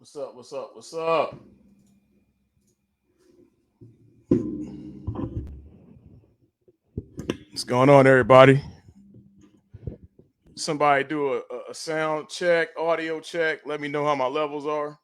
What's up? What's up? What's up? What's going on, everybody? Somebody do a sound check, audio check. Let me know how my levels are.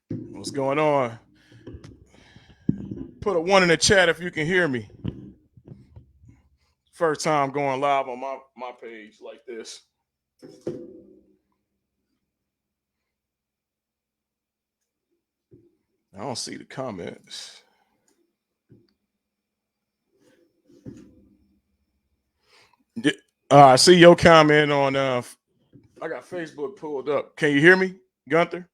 What's going on? Put a one in the chat if you can hear me. First time going live on my page like this. I don't see the comments. I see your comment on. I got Facebook pulled up. Can you hear me, Gunther?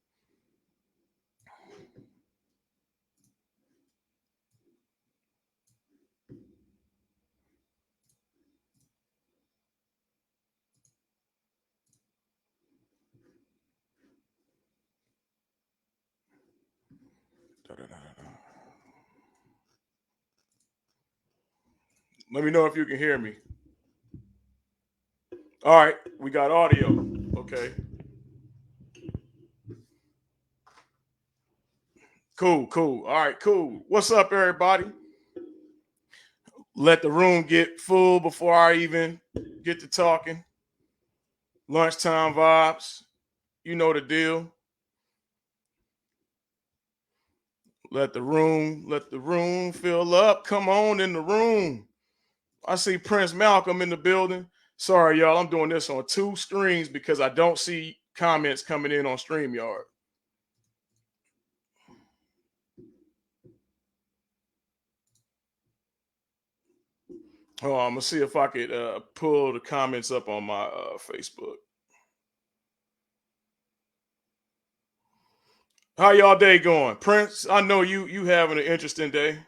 Let me know if you can hear me. All right, we got audio. Okay. Cool, cool. All right, cool. What's up, everybody? Let the room get full before I even get to talking. Lunchtime vibes. You know the deal. Let the room fill up. Come on in the room. I see Prince Malcolm in the building. Sorry, y'all. I'm doing this on two screens because I don't see comments coming in on StreamYard. Oh, I'm gonna see if I could pull the comments up on my Facebook. How y'all day going, Prince? I know you having an interesting day.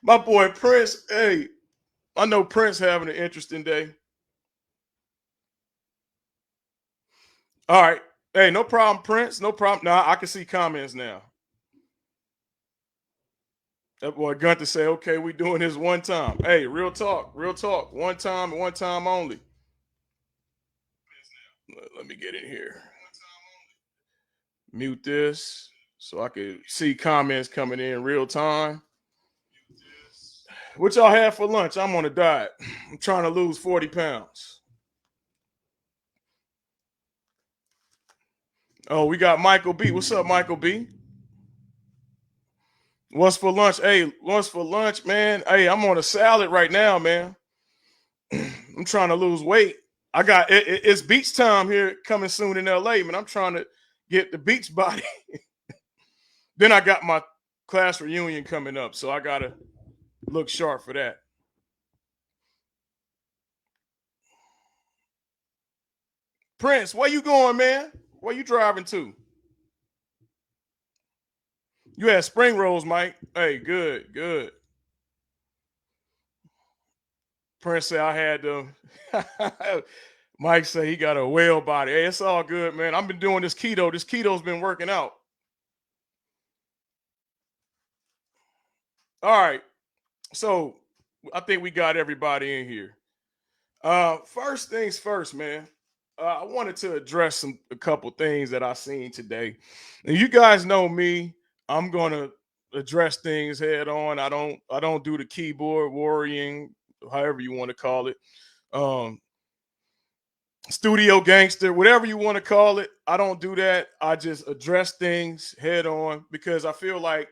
My boy Prince. Hey, I know Prince having an interesting day. All right. Hey, no problem, Prince. No problem. Now I can see comments now. That boy Gunther say, okay, we doing this one time. Hey, real talk, real talk. One time and one time only. Let me get in here. Mute this so I can see comments coming in real time. What y'all had for lunch? I'm on a diet. I'm trying to lose 40 pounds. Oh, we got Michael B. What's up, Michael B? What's for lunch? Hey, what's for lunch, man? Hey, I'm on a salad right now, man. I'm trying to lose weight. I got it's beach time here coming soon in LA, man. I'm trying to get the beach body. Then I got my class reunion coming up, so I gotta look sharp for that. Prince, where you going, man? Where you driving to? You had spring rolls, Mike. Hey, good, good. Prince said I had them. Mike said he got a whale body. Hey, it's all good, man. I've been doing this keto. This keto's been working out. All right. So I think we got everybody in here. First things first, man. I wanted to address a couple things that I seen today. And you guys know me. I'm gonna address things head on. I don't do the keyboard worrying, however you want to call it. Um, Studio gangster, whatever you want to call it. I don't do that. I just address things head on because I feel like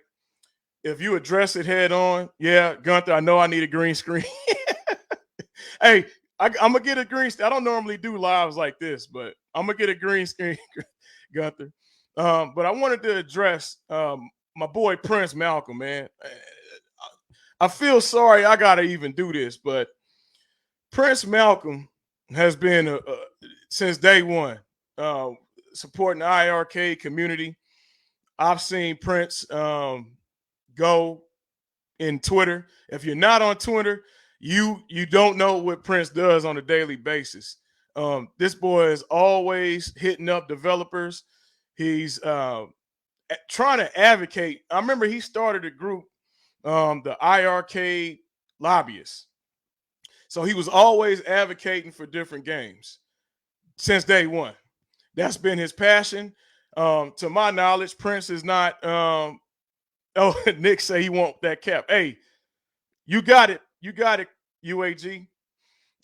if you address it head on, yeah, Gunther, I know I need a green screen. Hey, I'm gonna get a green. I don't normally do lives like this, but I'm gonna get a green screen, Gunther. But I wanted to address my boy Prince Malcolm, man. I feel sorry I gotta even do this, but Prince Malcolm has been since day one uh, supporting the Iircade community. I've seen Prince go in Twitter. If you're not on Twitter, you don't know what Prince does on a daily basis. This boy is always hitting up developers. He's trying to advocate. I remember he started a group, the Iircade lobbyists. So he was always advocating for different games since day one. That's been his passion. To my knowledge, Prince is not. Oh, Nick say he want that cap. Hey, you got it. You got it, UAG.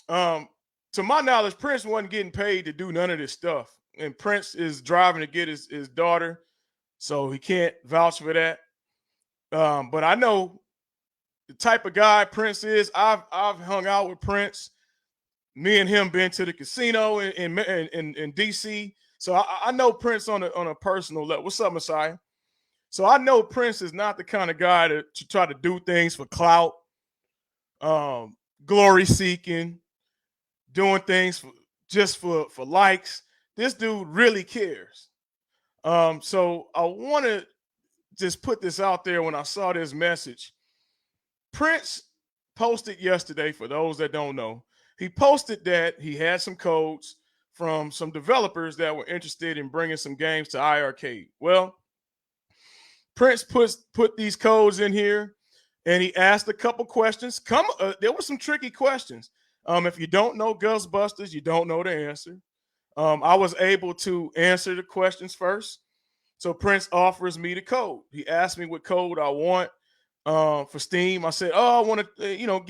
To my knowledge, Prince wasn't getting paid to do none of this stuff. And Prince is driving to get his daughter, so he can't vouch for that. But I know the type of guy Prince is. I've hung out with Prince. Me and him been to the casino in DC. So I know Prince on a personal level. What's up, Messiah? So I know Prince is not the kind of guy to try to do things for clout, glory seeking, doing things just for likes. This dude really cares. So I want to just put this out there. When I saw this message, Prince posted yesterday, for those that don't know, he posted that he had some codes from some developers that were interested in bringing some games to Iircade. Well, Prince put these codes in here, and he asked a couple questions. There were some tricky questions. If you don't know Ghostbusters, you don't know the answer. I was able to answer the questions first. So Prince offers me the code. He asked me what code I want for Steam. I said, "Oh, I want to,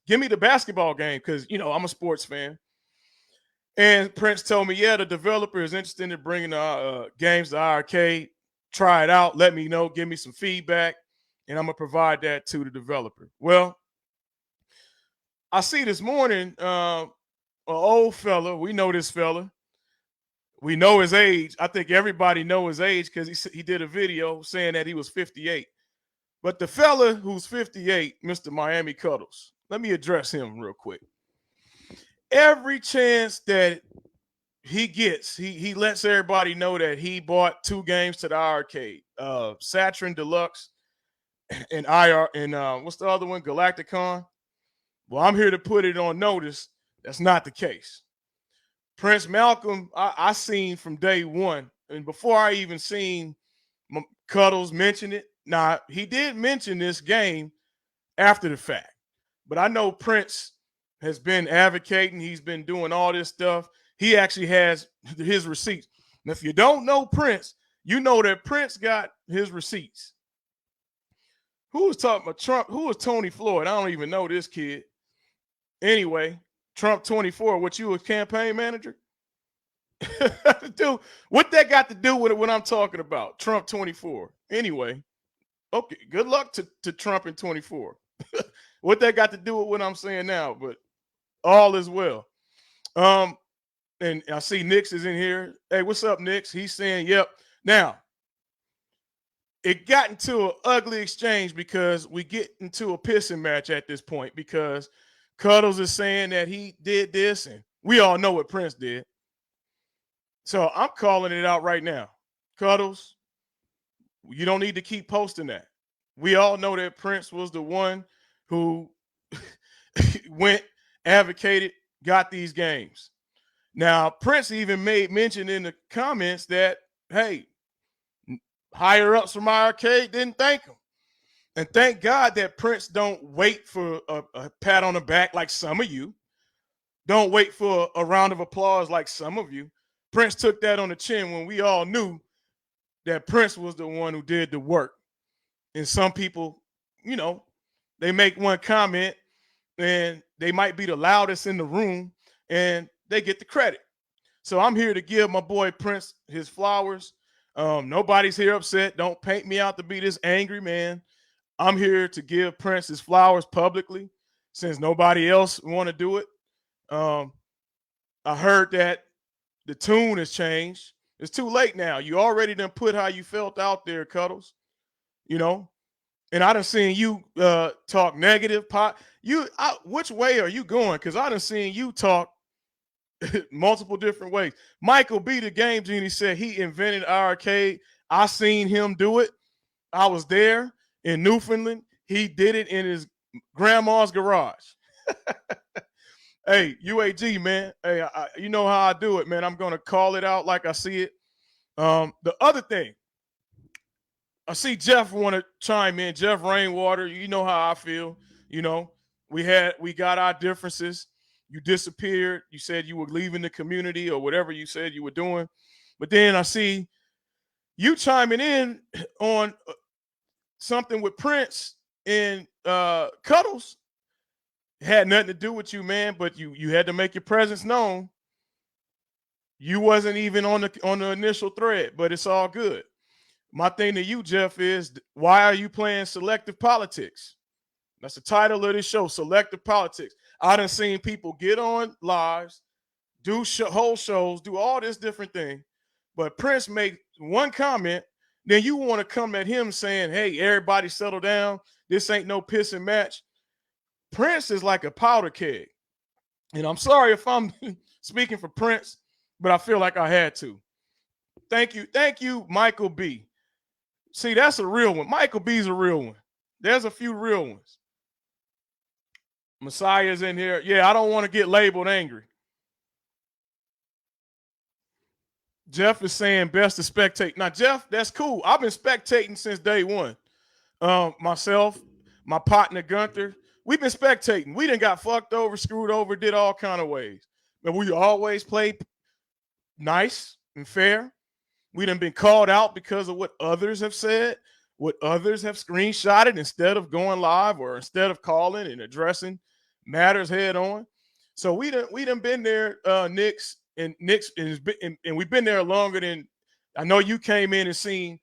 give me the basketball game because I'm a sports fan." And Prince told me, "Yeah, the developer is interested in bringing games to Iircade. Try it out. Let me know. Give me some feedback, and I'm gonna provide that to the developer." Well, I see this morning an old fella. We know this fella. We know his age. I think everybody know his age because he did a video saying that he was 58. But the fella who's 58, Mr. Miami Cuddles, let me address him real quick. Every chance that he gets, he lets everybody know that he bought 2 games to the Iircade, Saturn Deluxe and what's the other one, Galacticon. Well, I'm here to put it on notice. That's not the case. Prince Malcolm, I seen from day one, and before I even seen Cuddles mention it. Now, he did mention this game after the fact, but I know Prince has been advocating. He's been doing all this stuff. He actually has his receipts. And if you don't know Prince, you know that Prince got his receipts. Who was talking about Trump? Who was Tony Floyd? I don't even know this kid. Anyway, Trump 24, what, you a campaign manager? Dude, what that got to do with it when I'm talking about? Trump 24. Anyway, okay, good luck to Trump in 24. What that got to do with what I'm saying now, but all is well. And I see Nix is in here. Hey, what's up, Nix? He's saying, yep. Now, it got into an ugly exchange because we get into a pissing match at this point because Cuddles is saying that he did this, and we all know what Prince did. So I'm calling it out right now. Cuddles, you don't need to keep posting that. We all know that Prince was the one who went, advocated, got these games. Now, Prince even made mention in the comments that, hey, higher ups from Iircade didn't thank him. And thank God that Prince don't wait for a pat on the back like some of you. Don't wait for a round of applause like some of you. Prince took that on the chin when we all knew that Prince was the one who did the work. And some people, they make one comment and they might be the loudest in the room and they get the credit. So I'm here to give my boy Prince his flowers. Nobody's here upset. Don't paint me out to be this angry man. I'm here to give Prince his flowers publicly since nobody else want to do it. I heard that the tune has changed. It's too late now. You already done put how you felt out there, Cuddles. And I done seen you talk negative. Which way are you going? Because I done seen you talk multiple different ways. Michael B, the Game Genie, said he invented Iircade. I seen him do it. I was there in Newfoundland. He did it in his grandma's garage. Hey, UAG, man. Hey, you know how I do it, man. I'm gonna call it out like I see it. The other thing, I see Jeff want to chime in. Jeff Rainwater, you know how I feel. You know, we got our differences. You disappeared. You said you were leaving the community or whatever you said you were doing. But then I see you chiming in on something with Prince and Cuddles. It had nothing to do with you, man, but you had to make your presence known. You wasn't even on the initial thread, but it's all good. My thing to you, Jeff, is why are you playing selective politics? That's the title of this show, selective politics. I done seen people get on lives, do whole shows, do all this different thing, but Prince make one comment, then you want to come at him saying, "Hey, everybody settle down. This ain't no pissing match." Prince is like a powder keg, and I'm sorry if I'm speaking for Prince, but I feel like I had to. Thank you, Michael B. See, that's a real one. Michael B's a real one. There's a few real ones. Messiah's in here. Yeah, I don't want to get labeled angry. Jeff is saying best to spectate. Now, Jeff, that's cool. I've been spectating since day one. Myself, my partner Gunther, we've been spectating. We done got fucked over, screwed over, did all kind of ways. But we always played nice and fair. We done been called out because of what others have said, what others have screenshotted instead of going live or instead of calling and addressing matters head on. So we done been there, Knicks and we've been there longer than I know you came in and seen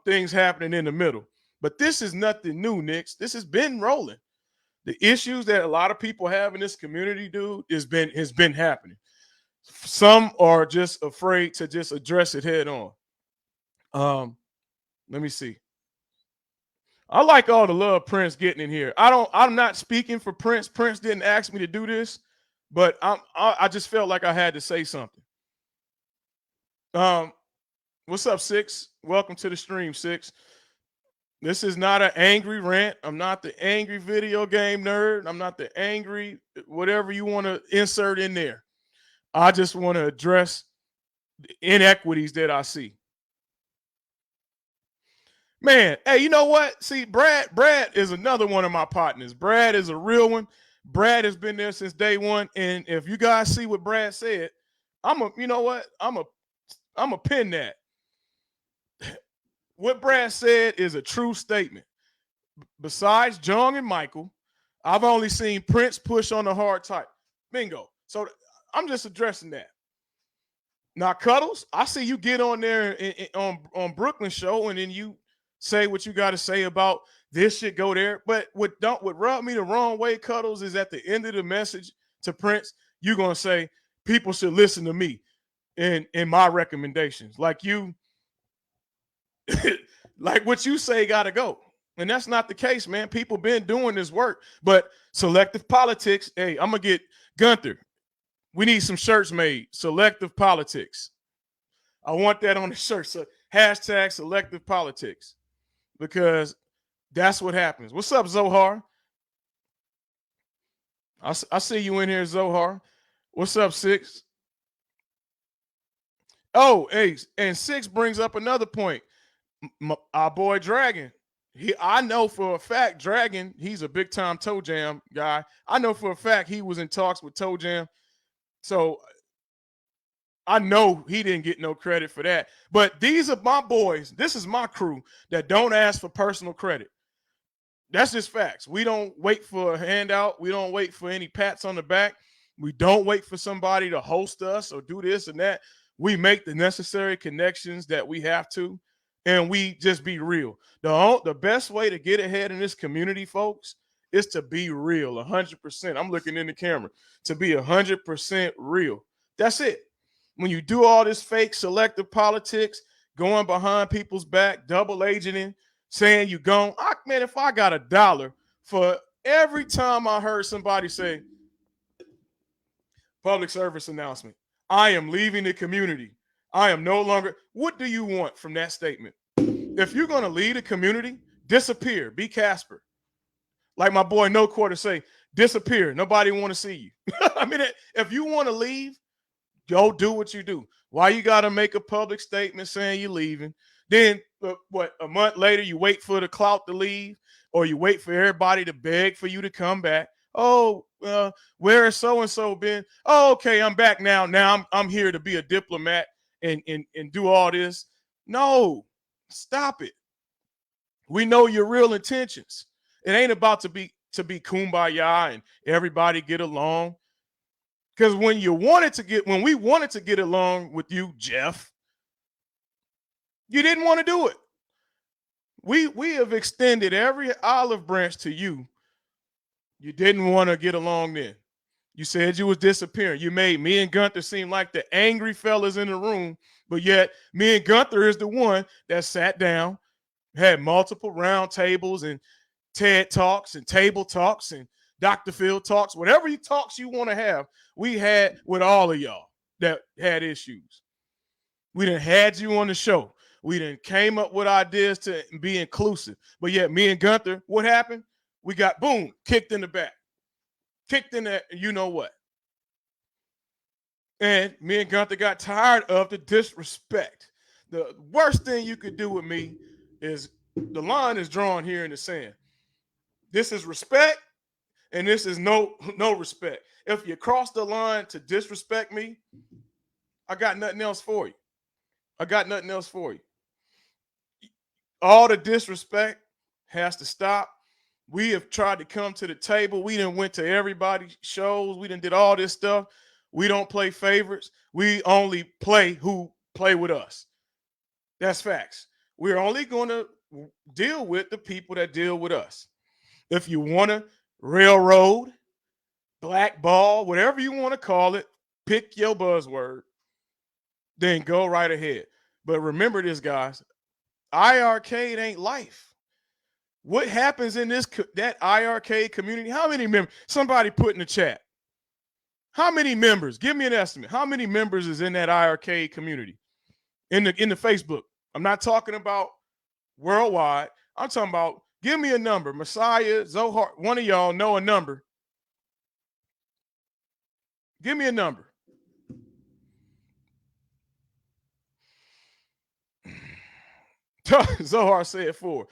things happening in the middle. But this is nothing new, Knicks. This has been rolling. The issues that a lot of people have in this community, dude, has been happening. Some are just afraid to just address it head on. Let me see. I like all the love Prince getting in here. I'm not speaking for Prince. Prince didn't ask me to do this, but I just felt like I had to say something. What's up, Six? Welcome to the stream, Six. This is not an angry rant. I'm not the angry video game nerd. I'm not the angry whatever you want to insert in there. I just want to address the inequities that I see. Man, hey, you know what? See, Brad is another one of my partners. Brad is a real one. Brad has been there since day one. And if you guys see what Brad said, you know what? I'm a pin that. What Brad said is a true statement. Besides John and Michael, I've only seen Prince push on the hard type. Bingo. So I'm just addressing that. Now, Cuddles, I see you get on there on Brooklyn show, and then you say what you got to say about this should go there. But what rub me the wrong way, Cuddles, is at the end of the message to Prince, you're gonna say people should listen to me in my recommendations. Like you, like what you say got to go. And that's not the case, man. People been doing this work, but selective politics. Hey, I'm gonna get Gunther. We need some shirts made. Selective politics. I want that on the shirt. So hashtag selective politics. Because that's what happens. What's up, Zohar? I see you in here, Zohar. What's up, Six? Oh, hey, and Six brings up another point. Our boy Dragon. I know for a fact, Dragon, he's a big time Toe Jam guy. I know for a fact he was in talks with Toe Jam. So I know he didn't get no credit for that. But these are my boys. This is my crew that don't ask for personal credit. That's just facts. We don't wait for a handout. We don't wait for any pats on the back. We don't wait for somebody to host us or do this and that. We make the necessary connections that we have to, and we just be real. The best way to get ahead in this community, folks, is to be real, 100%. I'm looking in the camera. To be 100% real. That's it. When you do all this fake selective politics, going behind people's back, double agenting, saying you gone. Man, if I got $1 for every time I heard somebody say public service announcement, I am leaving the community. I am no longer. What do you want from that statement? If you're going to lead a community, disappear. Be Casper. Like my boy No Quarter say, Disappear. Nobody want to see you. I mean, if you want to leave, go do what you do. Why you got to make a public statement saying you're leaving? Then, what, a month later, you wait for the clout to leave, or you wait for everybody to beg for you to come back. Oh, where has so and so been? Oh, okay, I'm back now. Now I'm here to be a diplomat and do all this. No, stop it. We know your real intentions. It ain't about to be kumbaya and everybody get along. Because when we wanted to get along with you, Jeff, you didn't want to do it. We have extended every olive branch to you. You didn't want to get along then. You said you was disappearing. You made me and Gunther seem like the angry fellas in the room, but yet me and Gunther is the one that sat down, had multiple round tables and TED Talks and table talks and Dr. Phil talks, whatever talks you want to have, we had with all of y'all that had issues. We done had you on the show. We done came up with ideas to be inclusive. But yet me and Gunther, what happened? We got, boom, kicked in the back. Kicked in that, you know what? And me and Gunther got tired of the disrespect. The worst thing you could do with me is the line is drawn here in the sand. This is respect, and this is no respect. If you cross the line to disrespect me, I got nothing else for you. I got nothing else for you. All the disrespect has to stop. We have tried to come to the table. We done went to everybody's shows. We done did all this stuff. We don't play favorites. We only play who play with us. That's facts. We're only going to deal with the people that deal with us. If you want to railroad, blackball, whatever you want to call it, pick your buzzword, then go right ahead. But remember this, guys. Iircade ain't life. What happens in that Iircade community? How many members? Somebody put in the chat. How many members? Give me an estimate. How many members is in that Iircade community? In the Facebook. I'm not talking about worldwide. I'm talking about, give me a number. Messiah, Zohar, one of y'all know a number. Give me a number. Zohar said 4.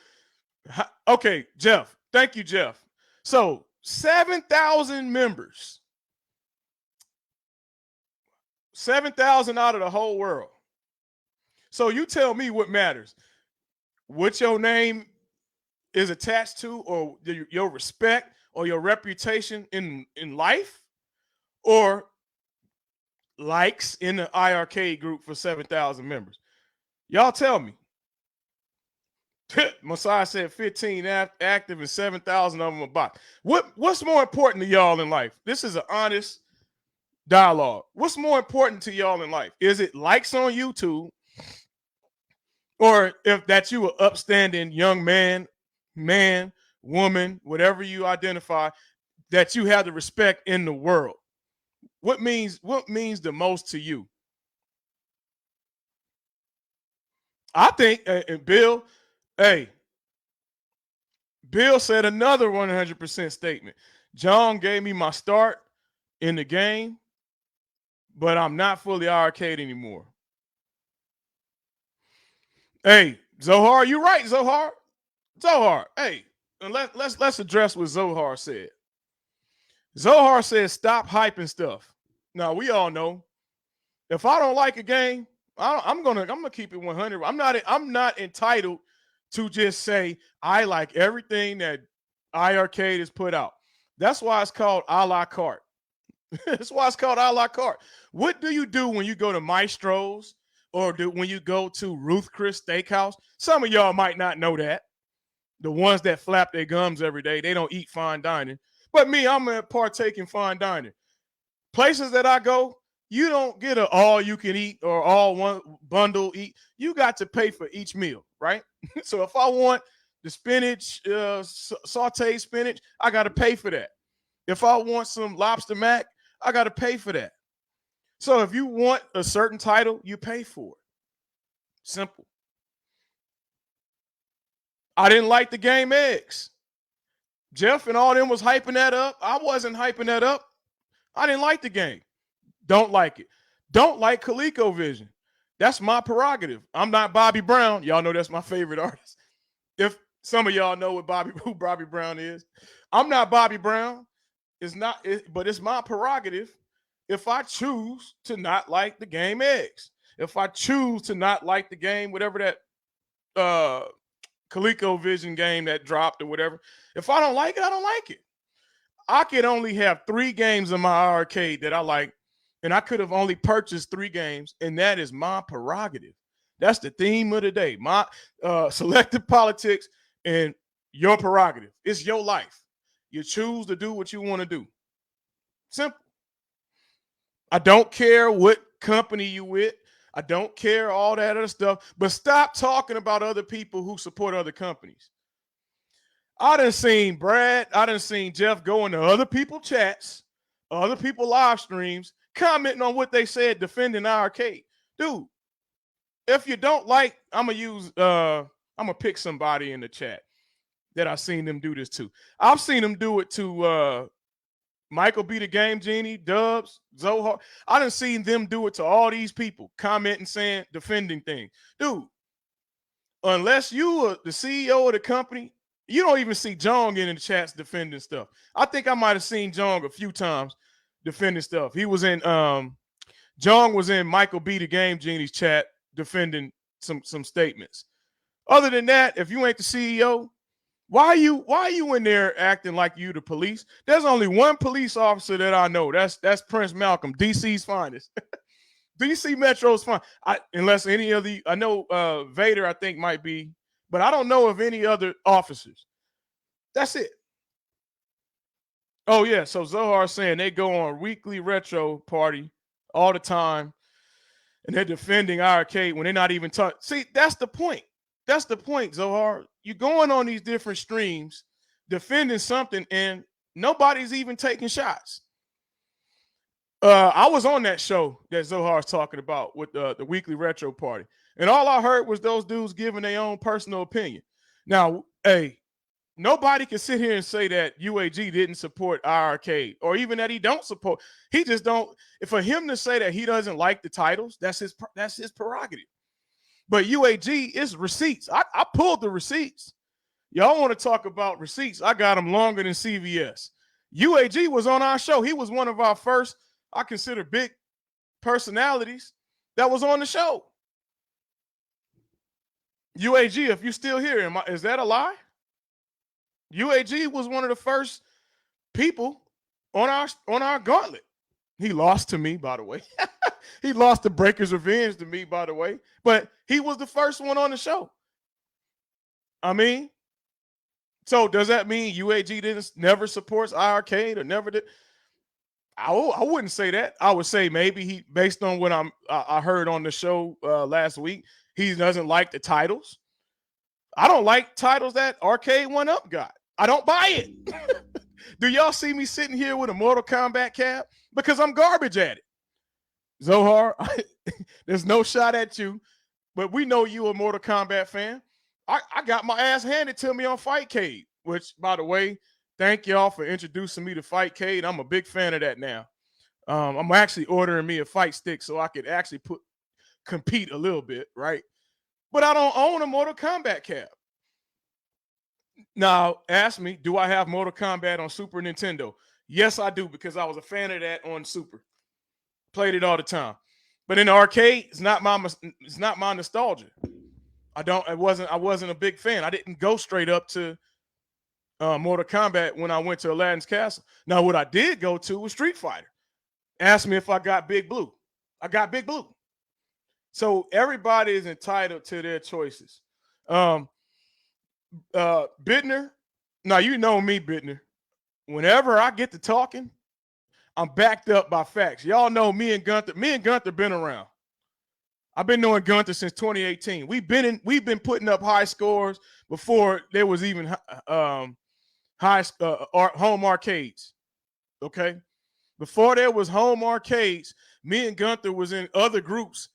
Okay, Jeff. Thank you, Jeff. So 7,000 members. 7,000 out of the whole world. So you tell me what matters. What your name is attached to, or your respect or your reputation in life, or likes in the Iircade group for 7,000 members. Y'all tell me. Messiah said 15 active and 7,000 of them are bots. What's more important to y'all in life? This is an honest dialogue. What's more important to y'all in life? Is it likes on YouTube, or if that you an upstanding young man, woman, whatever you identify, that you have the respect in the world? What means the most to you? I think, and Bill, hey, Bill said another 100% statement. John gave me my start in the game, but I'm not fully arcade anymore. Hey, Zohar, you right, Zohar. Zohar, hey, let's address what Zohar said. Zohar says stop hyping stuff. Now we all know, if I don't like a game, I'm gonna keep it 100. I'm not entitled to just say I like everything that Iircade has put out. That's why it's called a la carte. That's why it's called a la carte. What do you do when you go to Maestro's, or when you go to Ruth Chris Steakhouse? Some of y'all might not know that. The ones that flap their gums every day, they don't eat fine dining. But me, I'm going to partake in fine dining. Places that I go, you don't get an all you can eat or all one bundle eat. You got to pay for each meal, right? So if I want the spinach, sauteed spinach, I got to pay for that. If I want some lobster mac, I got to pay for that. So if you want a certain title, you pay for it. Simple. I didn't like the game eggs. Jeff and all them was hyping that up. I wasn't hyping that up. I didn't like the game. Don't like it. Don't like ColecoVision. That's my prerogative. I'm not Bobby Brown. Y'all know that's my favorite artist. If some of y'all know who Bobby Brown is, I'm not Bobby Brown. It's not, but it's my prerogative if I choose to not like the game Eggs. If I choose to not like the game, whatever that ColecoVision game that dropped or whatever, if I don't like it, I don't like it. I could only have 3 games in my arcade that I like, and I could have only purchased 3 games, and that is my prerogative. That's the theme of the day. My selective politics and your prerogative. It's your life. You choose to do what you want to do. Simple. I don't care what company you with. I don't care all that other stuff. But stop talking about other people who support other companies. I done seen Brad, I done seen Jeff go into other people's chats, other people live streams, commenting on what they said, defending Iircade. Dude, if you don't like, I'm gonna pick somebody in the chat that I've seen them do this to. I've seen them do it to Michael B. the Game Genie, Dubs, Zohar. I done seen them do it to all these people, commenting, saying, defending things. Dude, unless you are the CEO of the company, you don't even see Jong in the chats defending stuff. I think I might have seen Jong a few times defending stuff. He was in Jong was in Michael B. the Game Genie's chat defending some statements. Other than that, if you ain't the CEO, why are you in there acting like you the police? There's only one police officer that I know. That's Prince Malcolm, DC's finest. DC Metro's fine. Unless any of the, I know Vader, I think might be, but I don't know of any other officers. That's it. Oh yeah, so Zohar's saying they go on weekly retro party all the time, and they're defending Iircade when they're not even talking. See, that's the point. That's the point, Zohar. You're going on these different streams, defending something, and nobody's even taking shots. I was on that show that Zohar's talking about with the weekly retro party, and all I heard was those dudes giving their own personal opinion. Now, hey, nobody can sit here and say that UAG didn't support Iircade, or even that he don't support. He just don't. For him to say that he doesn't like the titles, that's his prerogative. But UAG is receipts. I pulled the receipts. Y'all want to talk about receipts? I got them longer than CVS. UAG was on our show. He was one of our first, I consider, big personalities that was on the show. UAG, if you're still here, is that a lie? UAG was one of the first people on our gauntlet. He lost to me, by the way. He lost to Breaker's Revenge to me, by the way. But he was the first one on the show. I mean, so does that mean UAG never supports Iircade or never did? I wouldn't say that. I would say maybe he, based on what I heard on the show last week, he doesn't like the titles. I don't like titles that Arcade 1-Up got. I don't buy it. Do y'all see me sitting here with a Mortal Kombat cap? Because I'm garbage at it. Zohar, there's no shot at you, but we know you a Mortal Kombat fan. I got my ass handed to me on Fightcade, which, by the way, thank y'all for introducing me to Fightcade. I'm a big fan of that now. I'm actually ordering me a fight stick so I could actually compete a little bit, right? But I don't own a Mortal Kombat cap. Now, ask me, do I have Mortal Kombat on Super Nintendo? Yes, I do, because I was a fan of that on Super. Played it all the time. But in the arcade, it's not my nostalgia. I wasn't a big fan. I didn't go straight up to Mortal Kombat when I went to Aladdin's Castle. Now, what I did go to was Street Fighter. Ask me if I got Big Blue. I got Big Blue. So everybody is entitled to their choices. Bittner, now you know me, Bittner. Whenever I get to talking, I'm backed up by facts. Y'all know me and Gunther. Me and Gunther been around. I've been knowing Gunther since 2018. We've been putting up high scores before there was even home arcades. Okay, before there was home arcades, me and Gunther was in other groups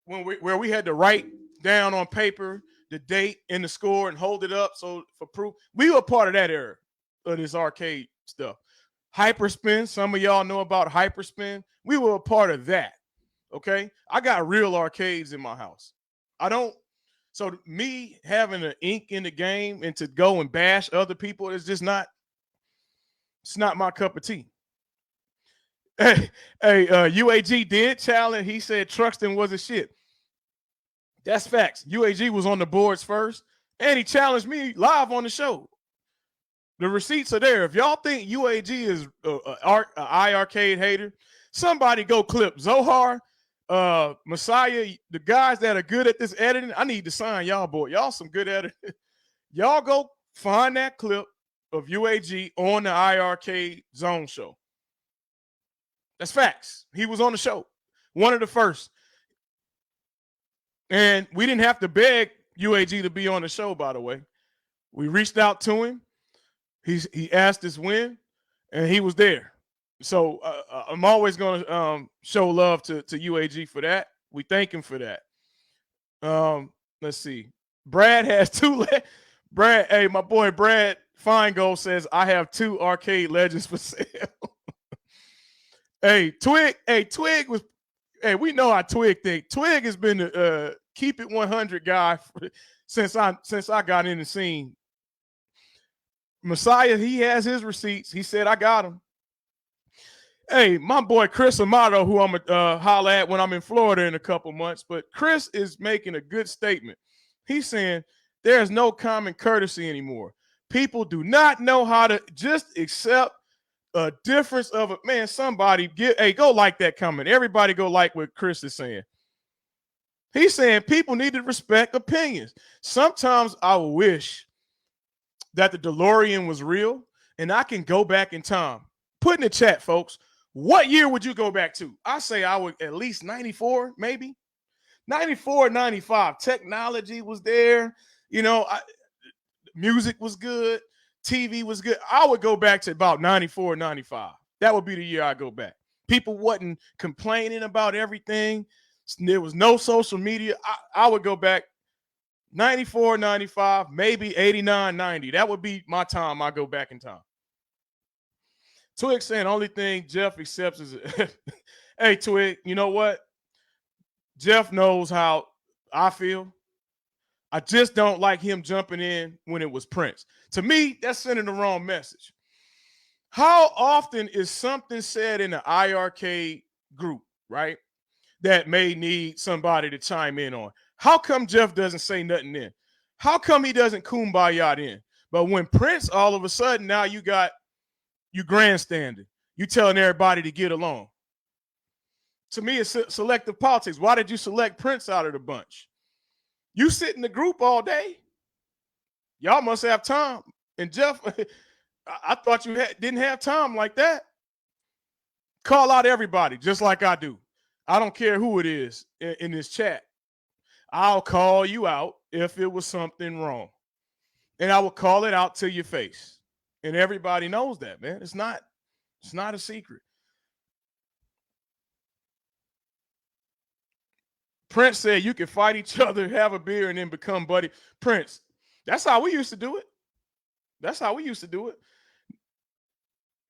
where we had to write down on paper the date and the score and hold it up so for proof. We were part of that era. of this arcade stuff. Hyperspin, some of y'all know about Hyperspin. We were a part of that. Okay. I got real arcades in my house. I don't, so me having an ink in the game and to go and bash other people is just not, it's not my cup of tea. Hey, UAG did challenge. He said Truxton was a shit. That's facts. UAG was on the boards first, and he challenged me live on the show. The receipts are there. If y'all think UAG is an iArcade hater, somebody go clip Zohar, Messiah, the guys that are good at this editing. I need to sign y'all, boy. Y'all some good editors. Y'all go find that clip of UAG on the iArcade Zone show. That's facts. He was on the show, one of the first. And we didn't have to beg UAG to be on the show, by the way. We reached out to him. He asked us when, and he was there. So I'm always going to show love to UAG for that. We thank him for that. Let's see. Brad has two. Brad, hey, my boy Brad Feingold says, I have 2 arcade legends for sale. Twig was, hey, we know how Twig think. Twig has been the keep it 100 guy since I got in the scene. Messiah, he has his receipts. He said, I got them. Hey, my boy Chris Amato, who I'm going to holler at when I'm in Florida in a couple months, but Chris is making a good statement. He's saying there's no common courtesy anymore. People do not know how to just accept a difference of a man. Somebody go like that comment. Everybody go like what Chris is saying. He's saying people need to respect opinions. Sometimes I wish that the DeLorean was real and I can go back in time. Put in the chat, folks. What year would you go back to? I say I would at least 94, maybe 94, 95. Technology was there. You know, music was good. TV was good. I would go back to about 94, 95. That would be the year I go back. People wasn't complaining about everything. There was no social media. I would go back 94, 95, maybe 89, 90. That would be my time. I go back in time. Twig saying only thing Jeff accepts is, hey, Twig, you know what? Jeff knows how I feel. I just don't like him jumping in when it was Prince. To me, that's sending the wrong message. How often is something said in the iArcade group, right, that may need somebody to chime in on? How come Jeff doesn't say nothing then? How come he doesn't kumbaya then? But when Prince, all of a sudden, now you grandstanding. You telling everybody to get along. To me, it's selective politics. Why did you select Prince out of the bunch? You sit in the group all day. Y'all must have time. And Jeff, I thought you didn't have time like that. Call out everybody just like I do. I don't care who it is in this chat. I'll call you out if it was something wrong. And I will call it out to your face. And everybody knows that, man. It's not a secret. Prince said you can fight each other, have a beer, and then become buddy. Prince, that's how we used to do it.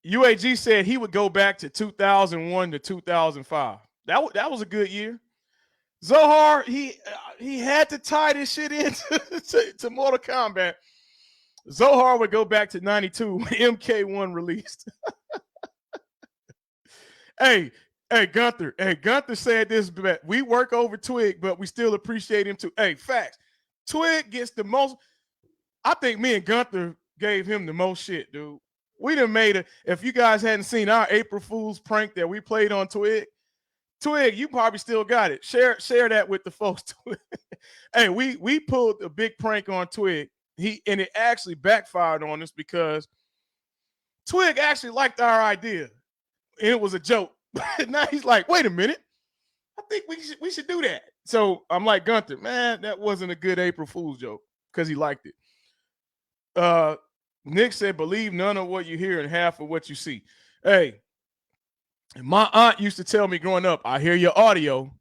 UAG said he would go back to 2001 to 2005. That was a good year. Zohar, he had to tie this shit into to Mortal Kombat. Zohar would go back to 92 when MK1 released. Hey, Gunther. Hey, Gunther said this, but we work over Twig, but we still appreciate him too. Hey, facts. Twig gets the most. I think me and Gunther gave him the most shit, dude. We done made it. If you guys hadn't seen our April Fool's prank that we played on Twig, you probably still got it. Share that with the folks. Hey, we pulled a big prank on Twig. And it actually backfired on us because Twig actually liked our idea. And it was a joke. Now he's like, wait a minute. I think we should do that. So I'm like, Gunther, man, that wasn't a good April Fool's joke because he liked it. Nick said, believe none of what you hear and half of what you see. Hey, my aunt used to tell me growing up, I hear your audio,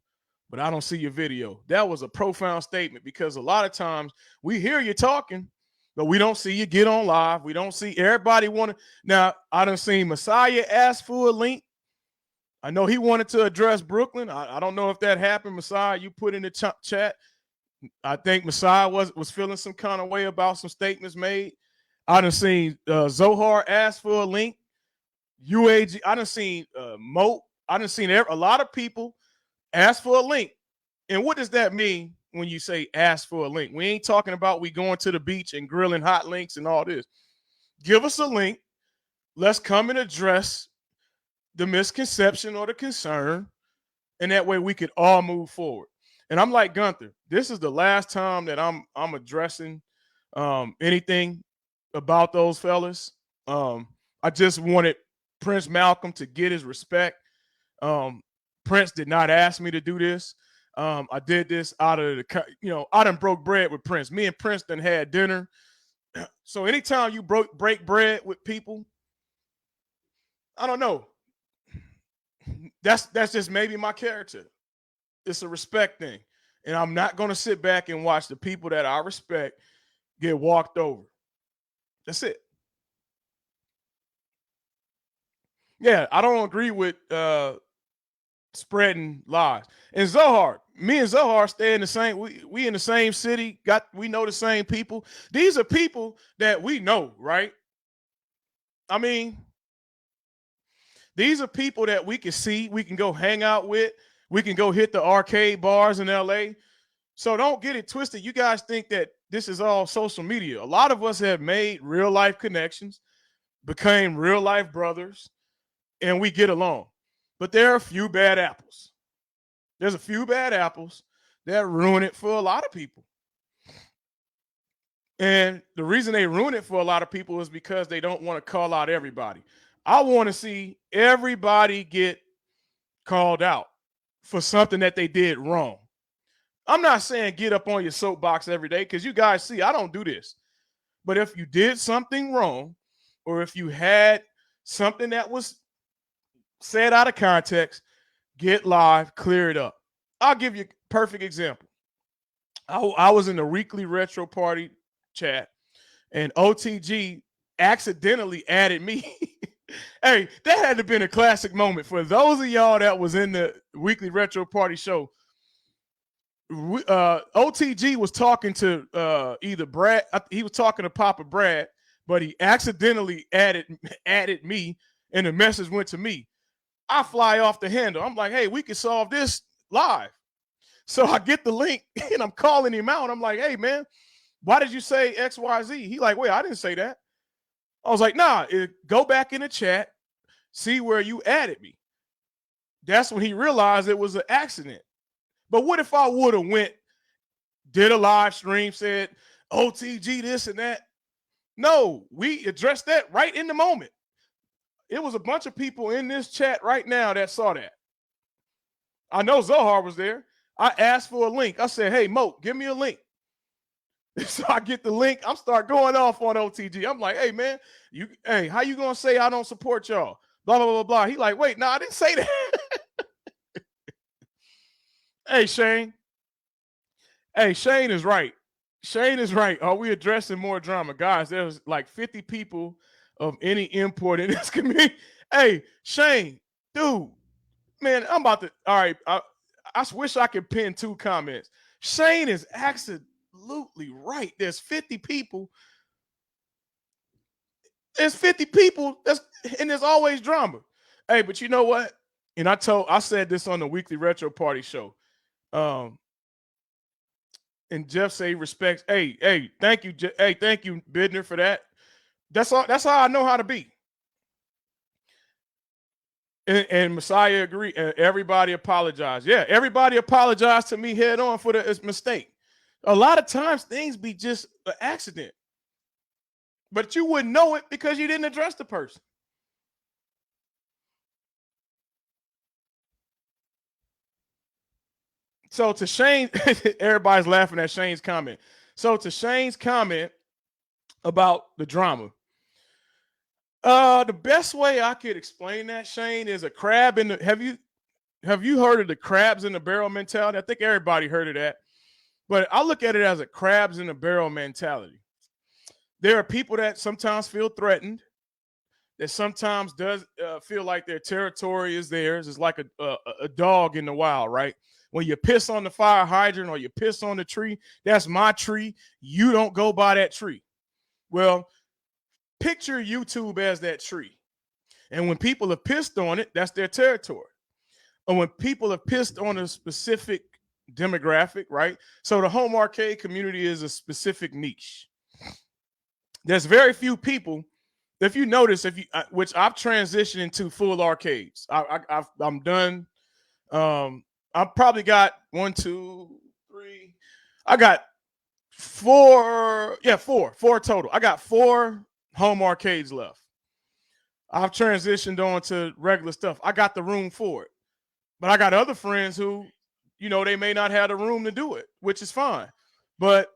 but I don't see your video. That was a profound statement because a lot of times we hear you talking, But we don't see you get on live. We don't see everybody want to. Now, I done seen Messiah ask for a link. I know he wanted to address Brooklyn. I don't know if that happened. Messiah, you put in the chat. I think Messiah was feeling some kind of way about some statements made. I done seen Zohar ask for a link. UAG. I done seen Moat. I done seen a lot of people ask for a link. And what does that mean when you say ask for a link? We ain't talking about we going to the beach and grilling hot links and all this. Give us a link. Let's come and address the misconception or the concern. And that way we could all move forward. And I'm like Gunther, this is the last time that I'm addressing anything about those fellas. I just wanted Prince Malcolm to get his respect. Prince did not ask me to do this. I did this out of the, I done broke bread with Prince. Me and Prince done had dinner. So anytime you break bread with people, I don't know. That's just maybe my character. It's a respect thing. And I'm not going to sit back and watch the people that I respect get walked over. That's it. Yeah, I don't agree with spreading lies. And Zohar, me and Zohar stay in the same, we in the same city, we know the same people. These are people that we know, right? I mean, these are people that we can see, we can go hang out with, we can go hit the arcade bars in LA. So don't get it twisted. You guys think that this is all social media. A lot of us have made real life connections, became real life brothers, and we get along. But there are a few bad apples. There's a few bad apples that ruin it for a lot of people. And the reason they ruin it for a lot of people is because they don't want to call out everybody. I want to see everybody get called out for something that they did wrong. I'm not saying get up on your soapbox every day, because you guys see I don't do this. But if you did something wrong, or if you had something that was said out of context, get live, clear it up. I'll give you a perfect example. I was in the weekly retro party chat, and OTG accidentally added me. Hey, that had to have been a classic moment for those of y'all that was in the weekly retro party show. OTG was talking to either Brad. He was talking to Papa Brad, but he accidentally added me, and the message went to me. I fly off the handle. I'm like, hey, we can solve this live. So I get the link, and I'm calling him out. I'm like, hey, man, why did you say XYZ? He like, wait, I didn't say that. I was like, nah, go back in the chat, see where you added me. That's when he realized it was an accident. But what if I would have went, did a live stream, said OTG this and that? No, we addressed that right in the moment. It was a bunch of people in this chat right now that saw that. I know Zohar was there. I asked for a link. I said, hey, Mo, give me a link. So I get the link. I'm start going off on OTG. I'm like, hey, man, hey, how you going to say I don't support y'all? Blah, blah, blah, blah. He like, wait, no, I didn't say that. Hey, Shane. Hey, Shane is right. Shane is right. Are we addressing more drama? Guys, there's like 50 people of any import in this community. Hey, Shane, dude, man, I'm about to, all right, I wish I could pin 2 comments. Shane is absolutely right. There's 50 people. There's 50 people, and there's always drama. Hey, but you know what? And I said this on the weekly retro party show. And Jeff say respects. Hey, thank you. Hey, thank you, Bidner, for that. That's all. That's how I know how to be. And Messiah agreed. And everybody apologized. Yeah, everybody apologized to me head on for the mistake. A lot of times things be just an accident, but you wouldn't know it because you didn't address the person. So to Shane, everybody's laughing at Shane's comment. So to Shane's comment about the drama, the best way I could explain that, Shane, is a crab in the. Have you heard of the crabs in the barrel mentality? I think everybody heard of that, but I look at it as a crabs in the barrel mentality. There are people that sometimes feel threatened, that sometimes does feel like their territory is theirs. It's like a dog in the wild, right? When you piss on the fire hydrant or you piss on the tree, that's my tree. You don't go by that tree. Well, picture YouTube as that tree. And when people have pissed on it, that's their territory. And when people have pissed on a specific demographic, right? So the home arcade community is a specific niche. There's very few people. If you notice, which I've transitioned into full arcades. I'm done. I've probably got one, two, three. I got four. Yeah, four total. I got four home arcades left. I've transitioned on to regular stuff. I got the room for it. But I got other friends who, they may not have the room to do it, which is fine. But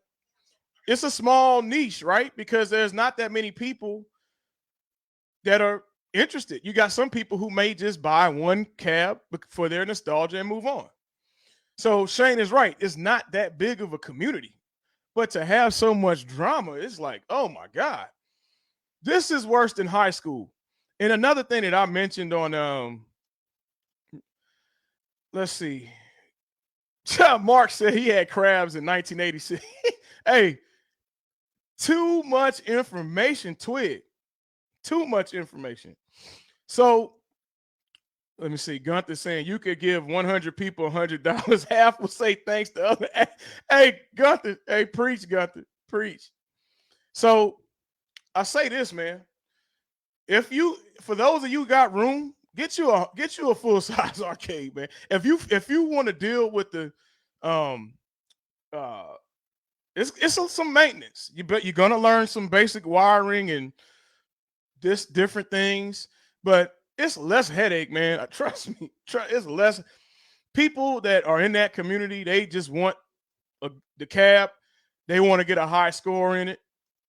it's a small niche, right? Because there's not that many people that are interested. You got some people who may just buy one cab for their nostalgia and move on. So Shane is right. It's not that big of a community. But to have so much drama, it's like, oh my God. This is worse than high school. And another thing that I mentioned on let's see. Mark said he had crabs in 1986. Hey, too much information, Twig. Too much information. So let me see. Gunther saying you could give 100 people $100. Half will say thanks to other. Hey, Gunther. Hey, preach, Gunther. Preach. So I say this, man. For those of you who got room, get you a full size arcade, man. If you want to deal with the it's some maintenance. You're gonna learn some basic wiring and different things, but it's less headache, man. Trust me. It's less people that are in that community. They just want the cab. They want to get a high score in it.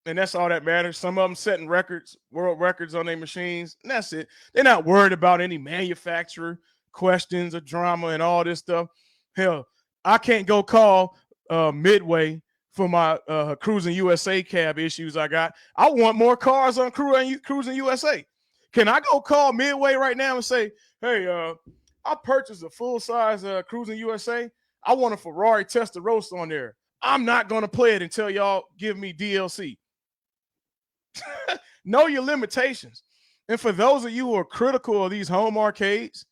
And that's all that matters. Some of them setting world records on their machines, and that's it. They're not worried about any manufacturer questions or drama and all this stuff. Hell, I can't go call Midway for my Cruising USA cab issues I got. I want more cars on Cruising USA. Can I go call Midway right now and say, hey, I purchased a full-size Cruising USA. I want a Ferrari Testarossa on there. I'm not going to play it until y'all give me DLC. Know your limitations. And for those of you who are critical of these home arcades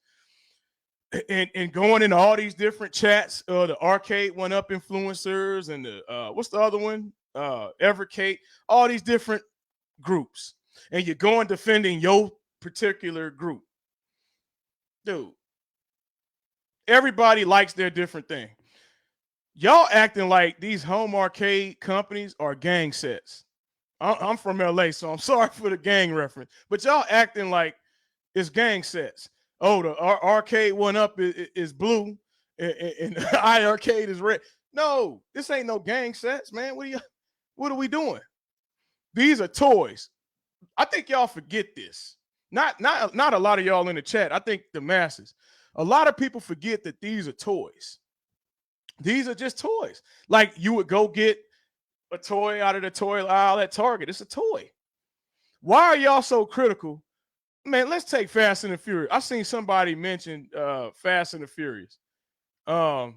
and going into all these different chats, the Arcade One Up influencers and the what's the other one? Iircade, all these different groups, and you're going defending your particular group. Dude, everybody likes their different thing. Y'all acting like these home arcade companies are gang sets. I'm from LA, so I'm sorry for the gang reference, but y'all acting like it's gang sets. Oh, the Arcade One Up is blue, and Iircade is red. No, this ain't no gang sets, man. What are we doing? These are toys. I think y'all forget this. Not a lot of y'all in the chat. I think the masses. A lot of people forget that these are toys. These are just toys. Like you would go get a toy out of the toy aisle at Target. It's a toy. Why are y'all so critical? Man, let's take Fast and the Furious. I seen somebody mention Fast and the Furious. Let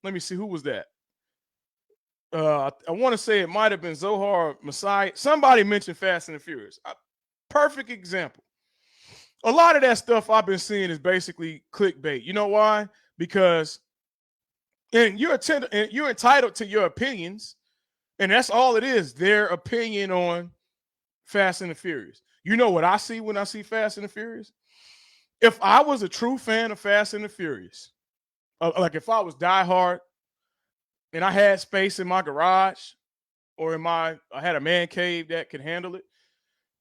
me see, who was that? I want to say it might have been Zohar Masai. Somebody mentioned Fast and the Furious. Perfect example. A lot of that stuff I've been seeing is basically clickbait. You know why? Because you're entitled to your opinions. And that's all it is, their opinion on Fast and the Furious. You know what I see when I see Fast and the Furious? If I was a true fan of Fast and the Furious, like if I was diehard and I had space in my garage or I had a man cave that could handle it,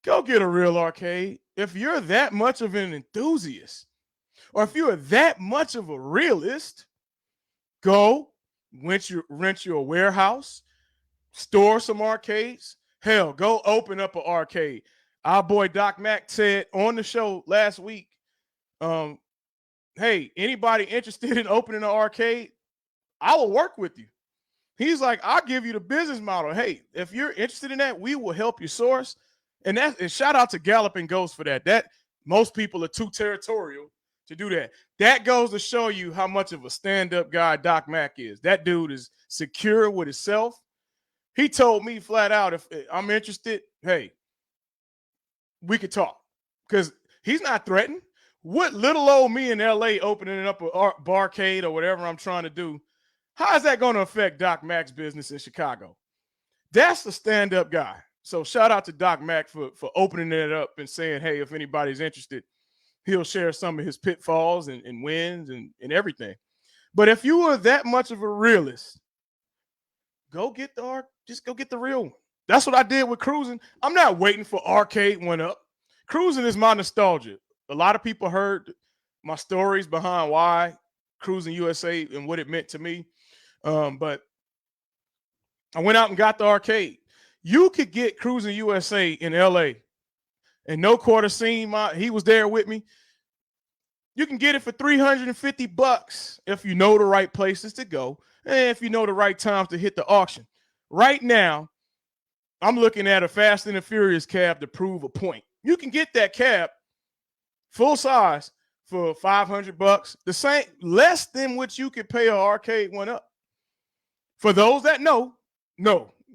go get a real arcade. If you're that much of an enthusiast or if you're that much of a realist, go rent your warehouse, store some arcades. Hell, go open up an arcade. Our boy Doc Mack said on the show last week, hey, anybody interested in opening an arcade? I will work with you. He's like, I'll give you the business model. Hey, if you're interested in that, we will help you source. And shout out to Gallup and Ghost for that. That most people are too territorial to do that. That goes to show you how much of a stand-up guy Doc Mack is. That dude is secure with himself. He told me flat out, if I'm interested, hey, we could talk. Because he's not threatened. What little old me in LA opening up a barcade or whatever I'm trying to do, how is that going to affect Doc Mack's business in Chicago? That's the stand-up guy. So shout out to Doc Mack for opening it up and saying, hey, if anybody's interested, he'll share some of his pitfalls and wins and everything. But if you were that much of a realist, just go get the real one. That's what I did with cruising. I'm not waiting for Iircade went up. Cruising is my nostalgia. A lot of people heard my stories behind why Cruising USA and what it meant to me. But I went out and got the Iircade. You could get Cruising USA in LA, and No Quarter seen he was there with me. You can get it for $350 if you know the right places to go and if you know the right times to hit the auction. Right now, I'm looking at a Fast and the Furious cab to prove a point. You can get that cab full size for $500, the same, less than what you could pay an Iircade one up. For those that know,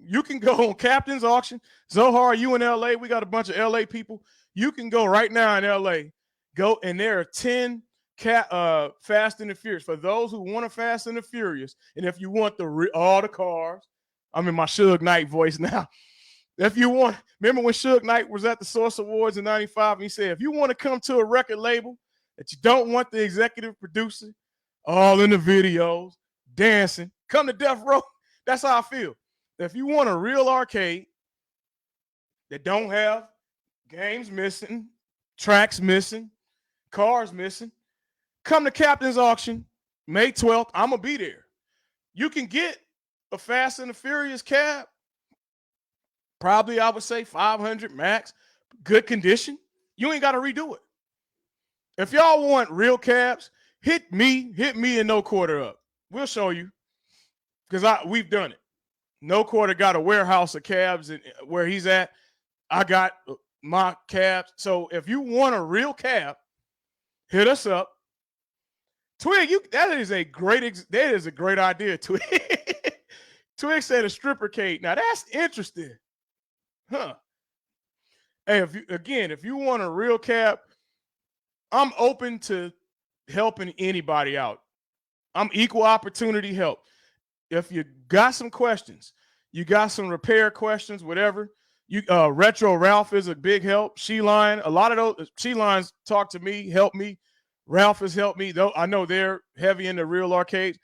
you can go on Captain's Auction. Zohar, you in LA, we got a bunch of LA people. You can go right now in LA, go, and there are 10 Fast and the Furious. For those who want a Fast and the Furious, and if you want all the cars, I'm in my Suge Knight voice now. If you want, remember when Suge Knight was at the Source Awards in '95, and he said, if you want to come to a record label that you don't want the executive producer all in the videos, dancing, come to Death Row. That's how I feel. If you want a real arcade that don't have games missing, tracks missing, cars missing, come to Captain's Auction, May 12th. I'm going to be there. You can get a Fast and the Furious cab, probably I would say 500 max, good condition. You ain't got to redo it. If y'all want real cabs, hit me and No Quarter up. We'll show you, because we've done it. No Quarter got a warehouse of cabs where he's at. I got my cabs. So if you want a real cab, hit us up. Twig, that is a great idea, Twig. Twig said a strippercade. Now that's interesting. Huh. Hey, if you want a real cab, I'm open to helping anybody out. I'm equal opportunity help. If you got some questions, you got some repair questions, whatever, Retro Ralph is a big help. She-Line, a lot of those She-Lines talk to me, help me. Ralph has helped me, though. I know they're heavy in the real arcades,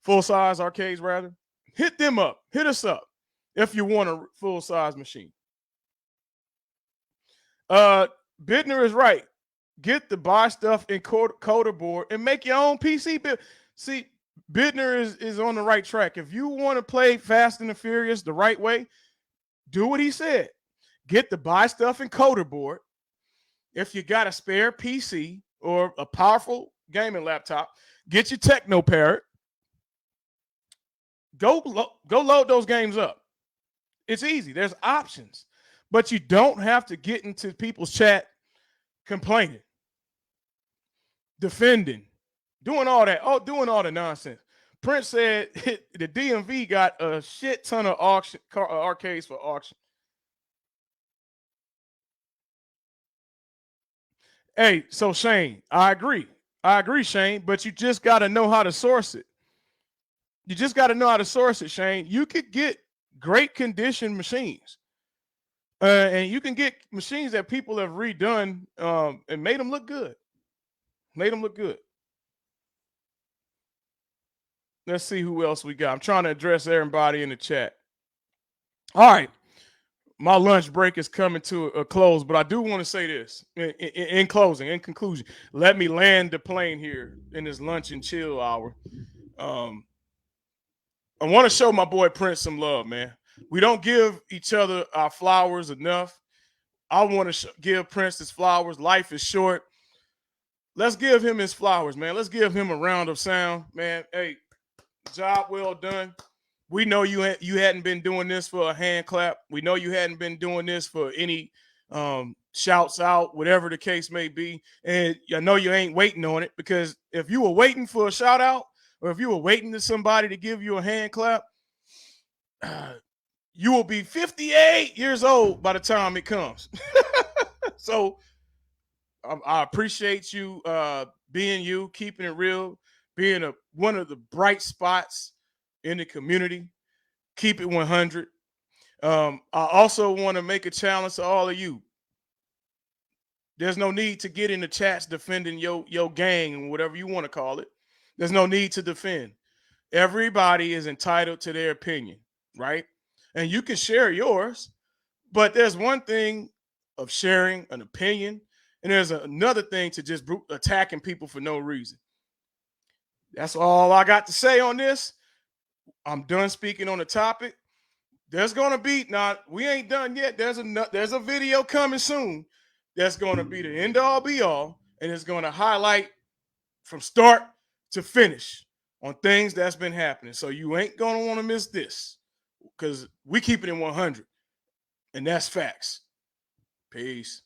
full-size arcades, rather. Hit them up. Hit us up if you want a full-size machine. Bittner is right. Get the buy stuff in coder board and make your own PC build. See, Bittner is on the right track. If you want to play Fast and the Furious the right way, do what he said. Get the buy stuff in coder board. If you got a spare PC or a powerful gaming laptop, get your Techno Parrot. Go load those games up. It's easy. There's options. But you don't have to get into people's chat complaining, defending, doing all that, doing all the nonsense. Prince said the DMV got a shit ton of arcades for auction. Hey, so Shane, I agree, Shane, but you just got to know how to source it. Shane. You could get great condition machines. And you can get machines that people have redone and made them look good. Let's see who else we got. I'm trying to address everybody in the chat. All right. My lunch break is coming to a close, but I do want to say this in conclusion. Let me land the plane here in this lunch and chill hour. I want to show my boy Prince some love, man. We don't give each other our flowers enough. I want to give Prince his flowers. Life is short. Let's give him his flowers, man. Let's give him a round of sound, man. Hey, job well done. We know you hadn't been doing this for a hand clap. We know you hadn't been doing this for any shouts out, whatever the case may be. And I know you ain't waiting on it, because if you were waiting for a shout out, or if you were waiting to somebody to give you a hand clap, you will be 58 years old by the time it comes. So I appreciate you being you, keeping it real, being one of the bright spots in the community. Keep it 100. I also want to make a challenge to all of you. There's no need to get in the chats defending your gang and whatever you want to call it. There's no need to defend. Everybody is entitled to their opinion, right? And you can share yours, but there's one thing of sharing an opinion, and there's another thing to just attacking people for no reason. That's all I got to say on this. I'm done speaking on the topic. There's gonna be, now we ain't done yet. There's a video coming soon that's gonna be the end all be all, and it's gonna highlight from start to finish on things that's been happening. So you ain't gonna want to miss this, because we keep it in 100, and that's facts. Peace.